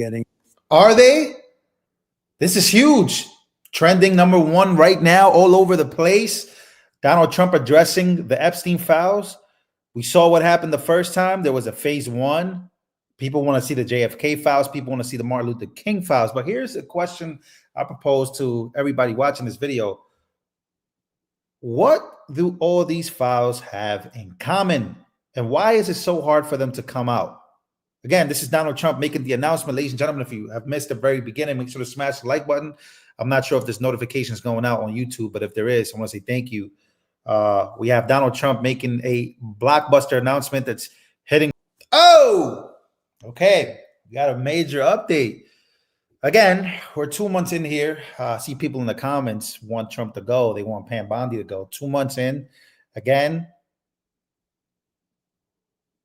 getting. Are they? This is huge. Trending #1 right now all over the place. Donald Trump addressing the Epstein files. We saw what happened the first time. There was a phase 1. People want to see the JFK files. People want to see the Martin Luther King files. But here's a question I propose to everybody watching this video. What do all these files have in common? And why is it so hard for them to come out? Again, this is Donald Trump making the announcement. Ladies and gentlemen, if you have missed the very beginning, make sure to smash the like button. I'm not sure if there's notifications going out on YouTube, but if there is, I want to say thank you. We have Donald Trump making a blockbuster announcement that's hitting. Oh, okay. We got a major update. Again, we're 2 months in here. See people in the comments want Trump to go. They want Pam Bondi to go. 2 months in. Again,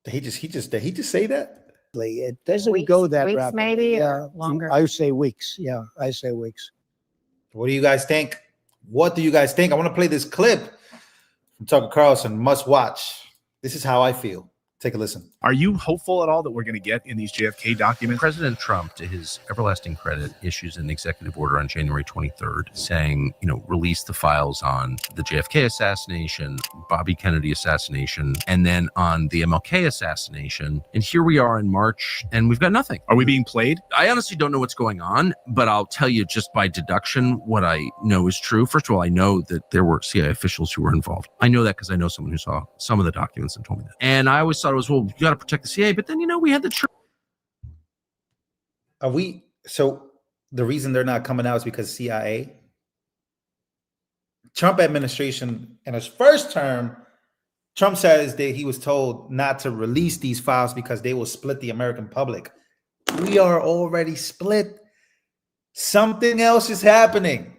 did he just say that? It doesn't go that weeks rapidly. maybe, Yeah, or longer. I say weeks. Yeah, I say weeks. What do you guys think? What do you guys think? I want to play this clip from Tucker Carlson. Must watch. This is how I feel. Take a listen. Are you hopeful at all that we're going to get in these JFK documents? President Trump, to his everlasting credit, issues an executive order on January 23rd saying, release the files on the JFK assassination, Bobby Kennedy assassination, and then on the MLK assassination. And here we are in March, and we've got nothing. Are we being played? I honestly don't know what's going on, but I'll tell you just by deduction what I know is true. First of all, I know that there were CIA officials who were involved. I know that because I know someone who saw some of the documents and told me that. And I always thought it was, well, you got to protect the CIA, but then we had the church. So the reason they're not coming out is because CIA. Trump administration in his first term, Trump says that he was told not to release these files because they will split the American public. We are already split. Something else is happening.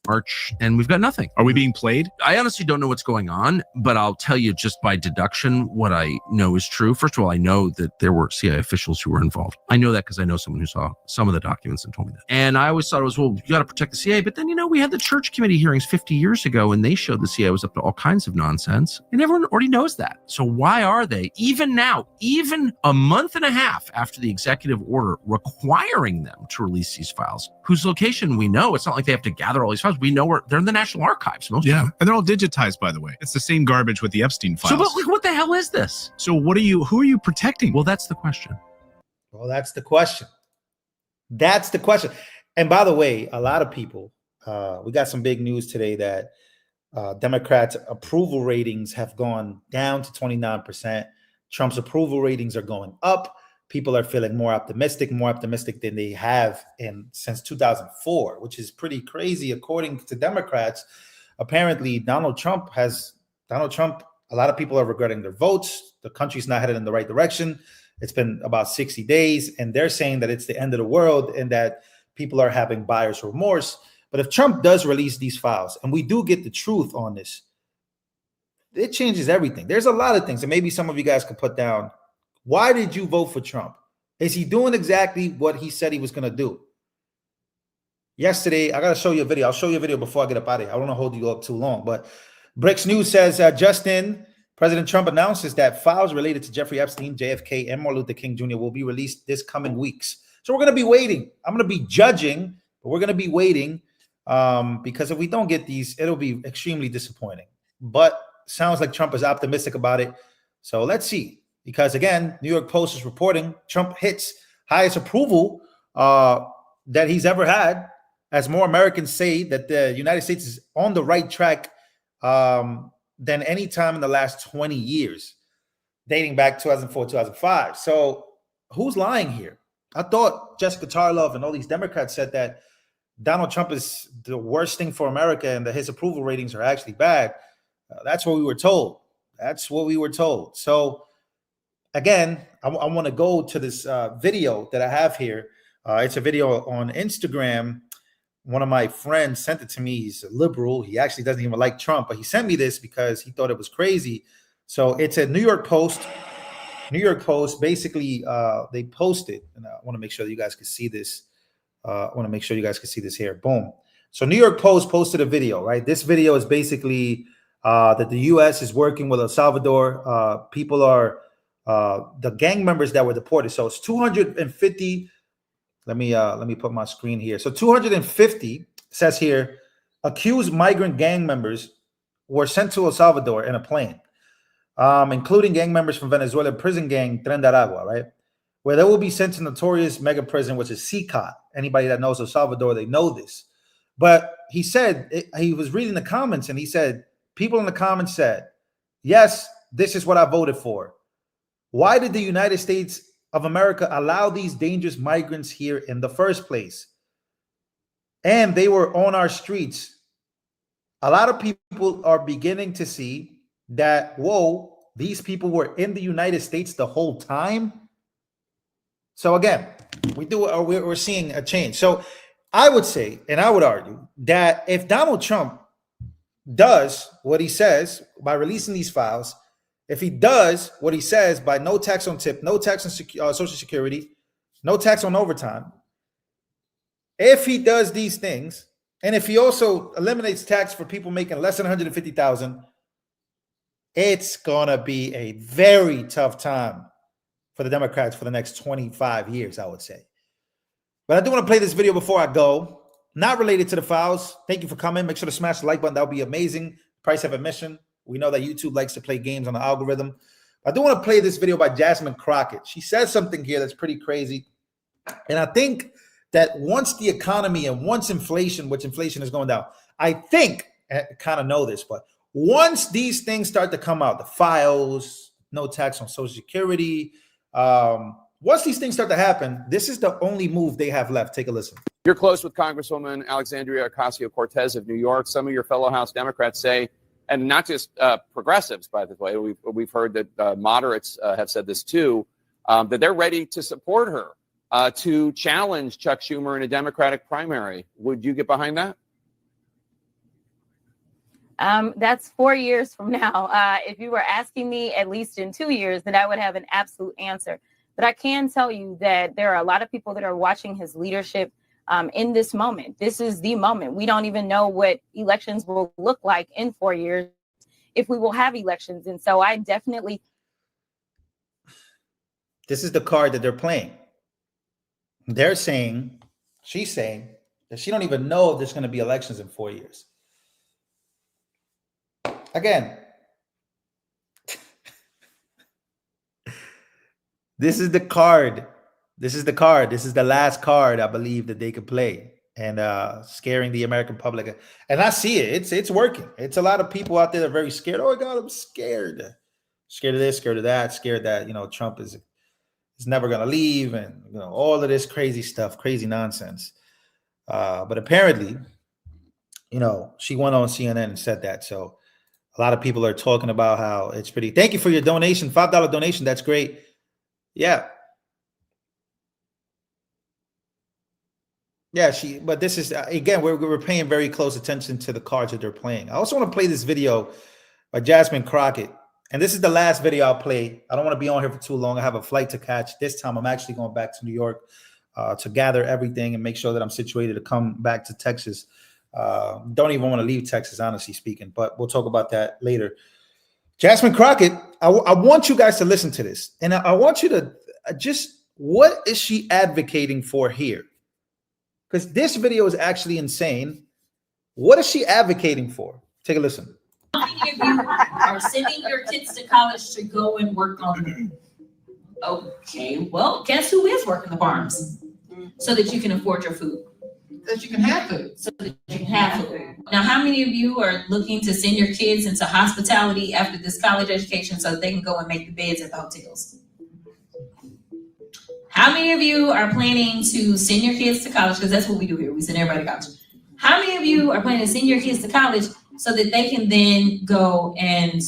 March, and we've got nothing. Are we being played? I honestly don't know what's going on, but I'll tell you just by deduction what I know is true. First of all, I know that there were CIA officials who were involved. I know that because I know someone who saw some of the documents and told me that. And I always thought it was, well, you got to protect the CIA. But then, we had the church committee hearings 50 years ago, and they showed the CIA was up to all kinds of nonsense. And everyone already knows that. So why are they, even now, even a month and a half after the executive order requiring them to release these files, whose location we know? It's not like they have to gather all these files. We know where they're in the National Archives. Most of them. And they're all digitized, by the way. It's the same garbage with the Epstein files. So, but what the hell is this? So who are you protecting? Well, that's the question. That's the question. And by the way, a lot of people, we got some big news today that Democrats' approval ratings have gone down to 29%. Trump's approval ratings are going up. People are feeling more optimistic than they have since 2004, which is pretty crazy. According to Democrats, apparently Donald Trump, a lot of people are regretting their votes. The country's not headed in the right direction. It's been about 60 days, and they're saying that it's the end of the world and that people are having buyer's remorse. But if Trump does release these files, and we do get the truth on this, it changes everything. There's a lot of things, and maybe some of you guys could put down. Why did you vote for Trump? Is he doing exactly what he said he was going to do? Yesterday, I got to show you a video. I'll show you a video before I get up out of here. I don't want to hold you up too long. But Bricks News says, just in, President Trump announces that files related to Jeffrey Epstein, JFK, and Martin Luther King Jr. will be released this coming weeks. So we're going to be waiting. I'm going to be judging, but we're going to be waiting because if we don't get these, it'll be extremely disappointing. But sounds like Trump is optimistic about it. So let's see. Because again, New York Post is reporting Trump hits highest approval that he's ever had, as more Americans say that the United States is on the right track than any time in the last 20 years, dating back 2004, 2005. So who's lying here? I thought Jessica Tarlov and all these Democrats said that Donald Trump is the worst thing for America and that his approval ratings are actually bad. That's what we were told. So again, I want to go to this video that I have here. It's a video on Instagram. One of my friends sent it to me. He's a liberal. He actually doesn't even like Trump, but he sent me this because he thought it was crazy. So it's a New York Post. Basically, they posted, and I want to make sure that you guys can see this. Here. Boom. So New York Post posted a video, right? This video is basically that the U.S. is working with El Salvador. People are the gang members that were deported. So it's 250. Let me put my screen here. So 250 says here, accused migrant gang members were sent to El Salvador in a plane, including gang members from Venezuela prison gang Tren de Aragua, right? Where they will be sent to notorious mega prison, which is CCOT. Anybody that knows El Salvador, they know this. But he said, he was reading the comments and he said, people in the comments said, yes, this is what I voted for. Why did the United States of America allow these dangerous migrants here in the first place? And they were on our streets. A lot of people are beginning to see that, whoa, these people were in the United States the whole time. So again, we're seeing a change. So I would say, and I would argue that if Donald Trump does what he says by releasing these files, if he does what he says by no tax on tip, no tax on Social Security, no tax on overtime, if he does these things, and if he also eliminates tax for people making less than 150,000, it's gonna be a very tough time for the Democrats for the next 25 years, I would say. But I do want to play this video before I go. Not related to the files. Thank you for coming. Make sure to smash the like button. That would be amazing. Price of admission. We know that YouTube likes to play games on the algorithm. I do want to play this video by Jasmine Crockett. She says something here that's pretty crazy. And I think that once the economy and once inflation, which inflation is going down, I think, I kind of know this, but once these things start to come out, the files, no tax on Social Security, once these things start to happen, this is the only move they have left. Take a listen. You're close with Congresswoman Alexandria Ocasio-Cortez of New York. Some of your fellow House Democrats say, and not just progressives, by the way, we've heard that moderates have said this too, that they're ready to support her to challenge Chuck Schumer in a Democratic primary. Would you get behind that? That's 4 years from now. If you were asking me at least in 2 years, then I would have an absolute answer. But I can tell you that there are a lot of people that are watching his leadership in this moment. This is the moment. We don't even know what elections will look like in 4 years, if we will have elections. And so I definitely. This is the card that they're playing. They're saying, she's saying that she don't even know if there's going to be elections in 4 years. Again, this is the card. This is the card. This is the last card I believe that they could play, and scaring the American public. And I see it. It's working. It's a lot of people out there that are very scared. Oh my God, I'm scared. Scared of this, scared of that, scared that, you know, Trump is never going to leave, and, you know, all of this crazy stuff, crazy nonsense. But apparently, you know, she went on CNN and said that. So a lot of people are talking about how it's pretty. Thank you for your donation, $5 donation. That's great. Yeah. Yeah, but this is, again, we're paying very close attention to the cards that they're playing. I also want to play this video by Jasmine Crockett. And this is the last video I'll play. I don't want to be on here for too long. I have a flight to catch. This time I'm actually going back to New York to gather everything and make sure that I'm situated to come back to Texas. Don't even want to leave Texas, honestly speaking, but we'll talk about that later. Jasmine Crockett, I want you guys to listen to this. And I want you to what is she advocating for here? Because this video is actually insane. What is she advocating for? Take a listen. How many of you are sending your kids to college to go and work on them? Okay, well, guess who is working the farms? So that you can afford your food. That you can have food. So that you can have food. Now, how many of you are looking to send your kids into hospitality after this college education so they can go and make the beds at the hotels? How many of you are planning to send your kids to college? Because that's what we do here. We send everybody to college. How many of you are planning to send your kids to college so that they can then go and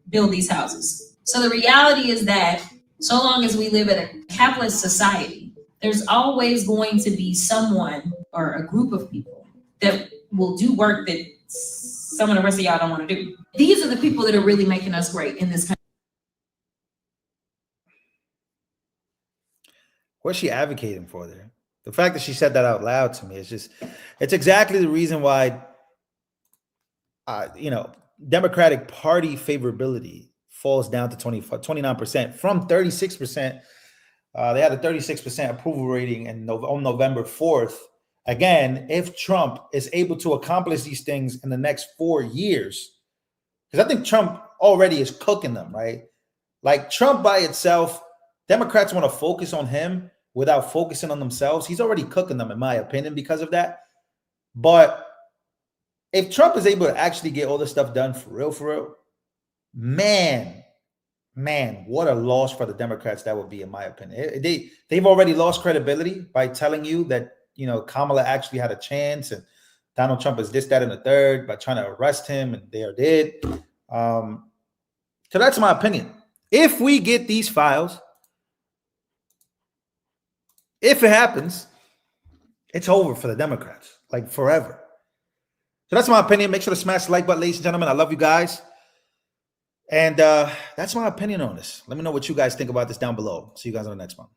build these houses? So the reality is that so long as we live in a capitalist society, there's always going to be someone or a group of people that will do work that some of the rest of y'all don't want to do. These are the people that are really making us great in this country. What's she advocating for there? The fact that she said that out loud to me is it's exactly the reason why, you know, Democratic Party favorability falls down to 29% from 36% They had a 36% approval rating on November 4th. Again, if Trump is able to accomplish these things in the next 4 years, because I think Trump already is cooking them, right? Like Trump by itself, Democrats want to focus on him without focusing on themselves. He's already cooking them, in my opinion, because of that. But if Trump is able to actually get all this stuff done for real, man, what a loss for the Democrats that would be, in my opinion. They've already lost credibility by telling you that, you know, Kamala actually had a chance and Donald Trump is this, that, and the third by trying to arrest him, and they did. So that's my opinion. If we get these files, if it happens, it's over for the Democrats, like forever. So that's my opinion. Make sure to smash the like button, ladies and gentlemen. I love you guys. And that's my opinion on this. Let me know what you guys think about this down below. See you guys on the next one.